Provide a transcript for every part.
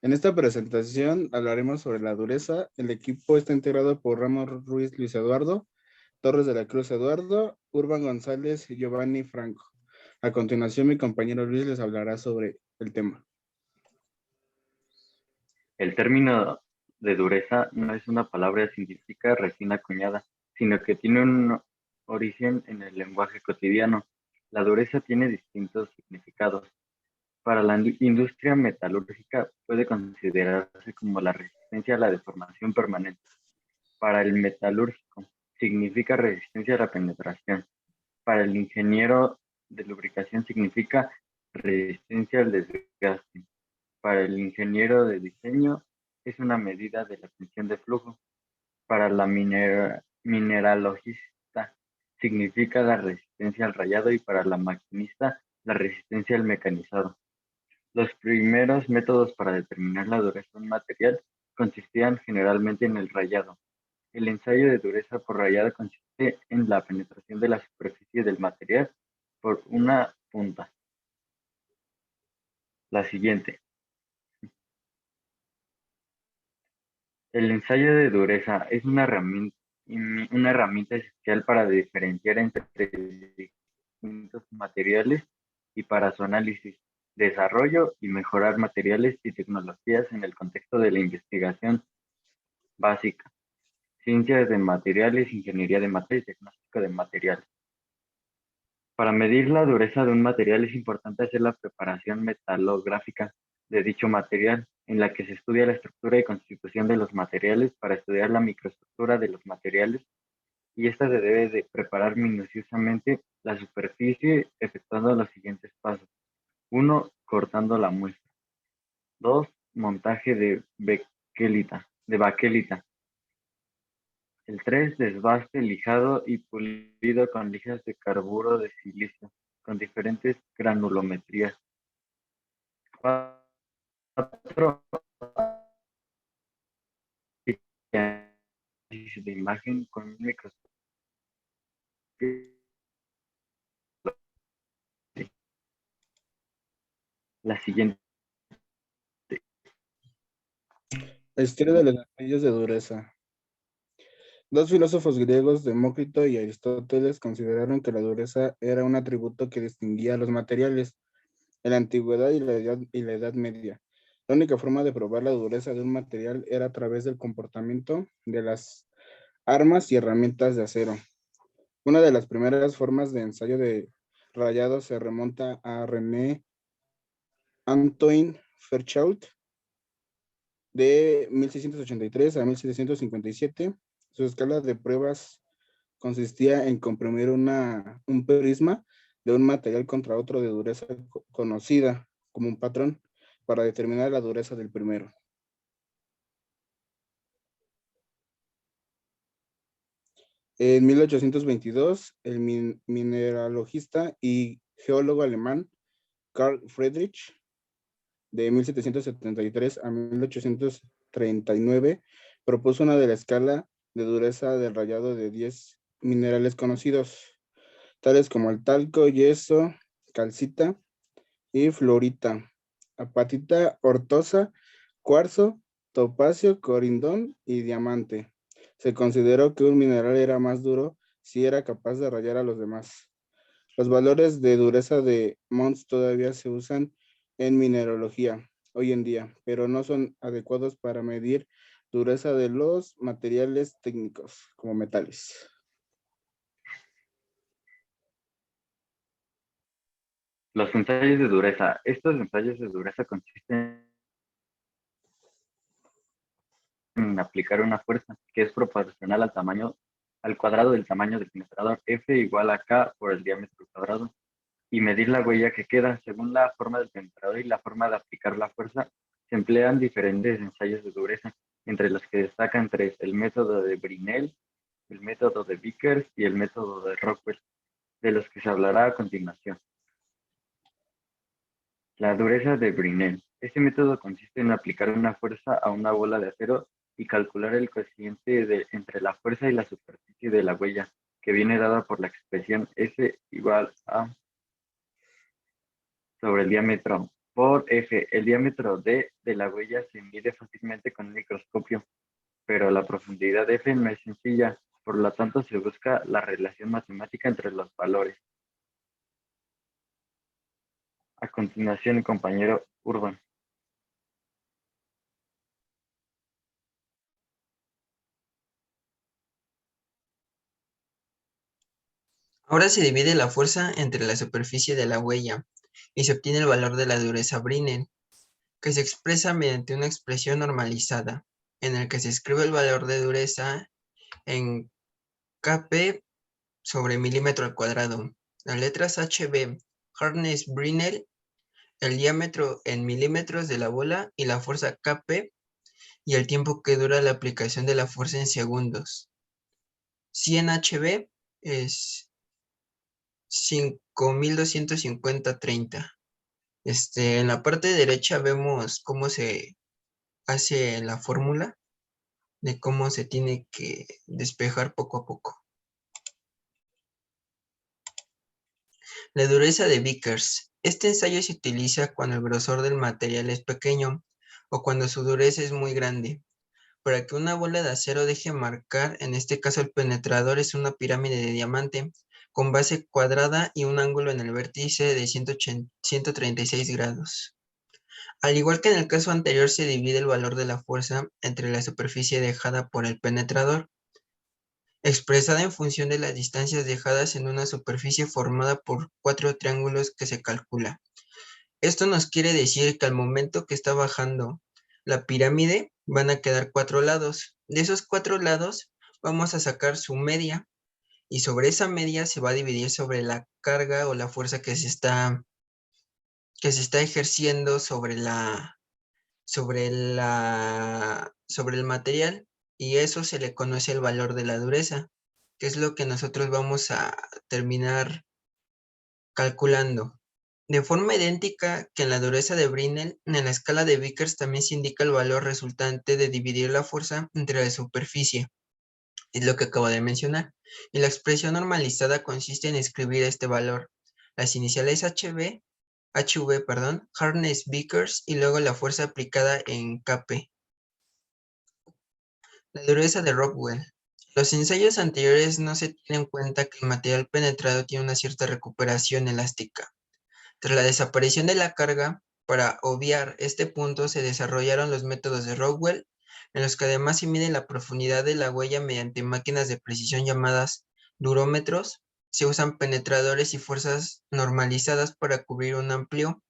En esta presentación hablaremos sobre la dureza. El equipo está integrado por Ramos Ruiz Luis Eduardo, Torres de la Cruz Eduardo, Urban González y Giovanni Franco. A continuación, mi compañero Luis les hablará sobre el tema. El término de dureza no es una palabra científica recién acuñada, sino que tiene un origen en el lenguaje cotidiano. La dureza tiene distintos significados. Para la industria metalúrgica puede considerarse como la resistencia a la deformación permanente. Para el metalúrgico significa resistencia a la penetración. Para el ingeniero de lubricación significa resistencia al desgaste. Para el ingeniero de diseño es una medida de la tensión de flujo. Para la mineralogista significa la resistencia al rayado y para la maquinista la resistencia al mecanizado. Los primeros métodos para determinar la dureza de un material consistían generalmente en el rayado. El ensayo de dureza por rayado consiste en la penetración de la superficie del material por una punta. La siguiente. El ensayo de dureza es una herramienta esencial para diferenciar entre distintos materiales y para su análisis, desarrollo y mejorar materiales y tecnologías en el contexto de la investigación básica, ciencias de materiales, ingeniería de materiales y diagnóstico de materiales. Para medir la dureza de un material es importante hacer la preparación metalográfica de dicho material, en la que se estudia la estructura y constitución de los materiales para estudiar la microestructura de los materiales, y esta se debe de preparar minuciosamente la superficie efectuando los siguientes pasos. 1. Cortando la muestra. 2. Montaje de baquelita. El 3. Desbaste, lijado y pulido con lijas de carburo de silicio, con diferentes granulometrías. 4. Análisis de imagen con un microscopio. La siguiente. La historia de los anillos de dureza. Dos filósofos griegos, Demócrito y Aristóteles, consideraron que la dureza era un atributo que distinguía a los materiales en la antigüedad y la Edad Media. La única forma de probar la dureza de un material era a través del comportamiento de las armas y herramientas de acero. Una de las primeras formas de ensayo de rayado se remonta a René Antoine Fairchild de 1683 a 1757. Su escala de pruebas consistía en comprimir un prisma de un material contra otro de dureza conocida como un patrón para determinar la dureza del primero. En 1822, el mineralogista y geólogo alemán Carl Friedrich, de 1773 a 1839, propuso una de la escala de dureza del rayado de 10 minerales conocidos, tales como el talco, yeso, calcita y fluorita, apatita, ortosa, cuarzo, topacio, corindón y diamante. Se consideró que un mineral era más duro si era capaz de rayar a los demás. Los valores de dureza de Mons todavía se usan en mineralogía hoy en día, pero no son adecuados para medir dureza de los materiales técnicos, como metales. Los ensayos de dureza. Estos ensayos de dureza consisten en aplicar una fuerza que es proporcional al cuadrado del tamaño del penetrador, F igual a K por el diámetro cuadrado, y medir la huella que queda. Según la forma del penetrador y la forma de aplicar la fuerza, se emplean diferentes ensayos de dureza, entre los que destacan tres: el método de Brinell, el método de Vickers y el método de Rockwell, de los que se hablará a continuación. La dureza de Brinell. Este método consiste en aplicar una fuerza a una bola de acero y calcular el cociente entre la fuerza y la superficie de la huella, que viene dada por la expresión S igual a sobre el diámetro por F. El diámetro D de la huella se mide fácilmente con un microscopio, pero la profundidad de F no es sencilla, por lo tanto se busca la relación matemática entre los valores. A continuación, el compañero Urban. Ahora se divide la fuerza entre la superficie de la huella y se obtiene el valor de la dureza Brinell, que se expresa mediante una expresión normalizada, en el que se escribe el valor de dureza en kp sobre milímetro al cuadrado. Las letras HB, hardness Brinell, el diámetro en milímetros de la bola y la fuerza kp y el tiempo que dura la aplicación de la fuerza en segundos. 100 HB es 5250-30. En la parte derecha vemos cómo se hace la fórmula de cómo se tiene que despejar poco a poco. La dureza de Vickers. Este ensayo se utiliza cuando el grosor del material es pequeño o cuando su dureza es muy grande. Para que una bola de acero deje marcar, en este caso el penetrador es una pirámide de diamante con base cuadrada y un ángulo en el vértice de 136 grados. Al igual que en el caso anterior, se divide el valor de la fuerza entre la superficie dejada por el penetrador, expresada en función de las distancias dejadas en una superficie formada por 4 triángulos que se calcula. Esto nos quiere decir que al momento que está bajando la pirámide, van a quedar 4 lados. De esos 4 lados, vamos a sacar su media, y sobre esa media se va a dividir sobre la carga o la fuerza que se está ejerciendo sobre el material, y eso se le conoce el valor de la dureza, que es lo que nosotros vamos a terminar calculando. De forma idéntica que en la dureza de Brinell, en la escala de Vickers también se indica el valor resultante de dividir la fuerza entre la superficie, es lo que acabo de mencionar, y la expresión normalizada consiste en escribir este valor, las iniciales HV, hardness Vickers, y luego la fuerza aplicada en Kp. La dureza de Rockwell. Los ensayos anteriores no se tiene en cuenta que el material penetrado tiene una cierta recuperación elástica. Tras la desaparición de la carga, para obviar este punto se desarrollaron los métodos de Rockwell, en los que además se mide la profundidad de la huella mediante máquinas de precisión llamadas durómetros. Se usan penetradores y fuerzas normalizadas para cubrir un amplio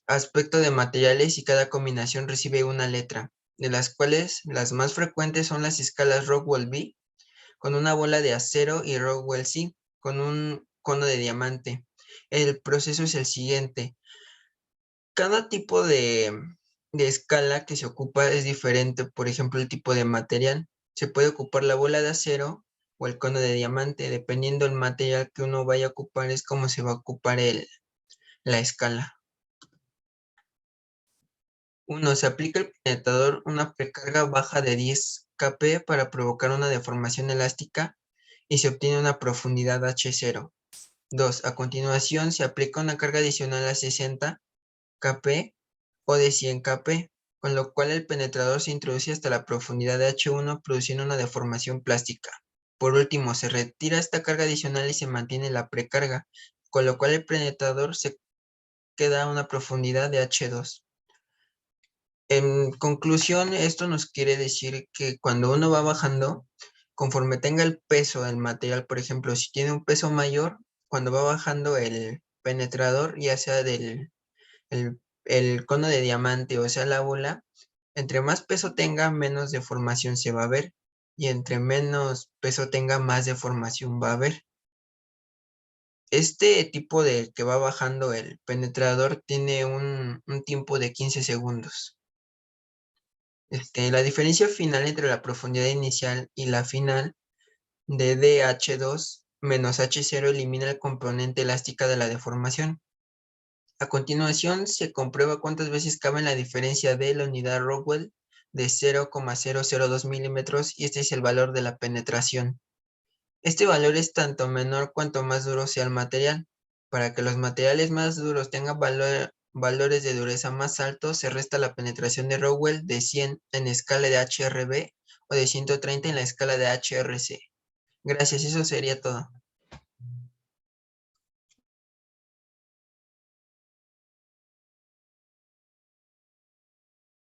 aspecto de materiales, y cada combinación recibe una letra, de las cuales las más frecuentes son las escalas Rockwell B, con una bola de acero, y Rockwell C, con un cono de diamante. El proceso es el siguiente. Cada tipo de escala que se ocupa es diferente. Por ejemplo, el tipo de material. Se puede ocupar la bola de acero o el cono de diamante. Dependiendo del material que uno vaya a ocupar, es como se va a ocupar la escala. 1. Se aplica al penetrador una precarga baja de 10 kp para provocar una deformación elástica y se obtiene una profundidad H0. 2. A continuación se aplica una carga adicional a 60 kp o de 100 kp, con lo cual el penetrador se introduce hasta la profundidad de H1, produciendo una deformación plástica. Por último, se retira esta carga adicional y se mantiene la precarga, con lo cual el penetrador se queda a una profundidad de H2. En conclusión, esto nos quiere decir que cuando uno va bajando, conforme tenga el peso del material, por ejemplo, si tiene un peso mayor, cuando va bajando el penetrador, ya sea del el cono de diamante o sea la bola, entre más peso tenga, menos deformación se va a ver, y entre menos peso tenga, más deformación va a haber. Este tipo de que va bajando el penetrador tiene un tiempo de 15 segundos. La diferencia final entre la profundidad inicial y la final de DH2 menos H0 elimina el componente elástica de la deformación. A continuación, se comprueba cuántas veces cabe la diferencia de la unidad Rockwell de 0,002 milímetros, y este es el valor de la penetración. Este valor es tanto menor cuanto más duro sea el material. Para que los materiales más duros tengan valores de dureza más altos, se resta la penetración de Rowell de 100 en escala de HRB o de 130 en la escala de HRC. Gracias, eso sería todo.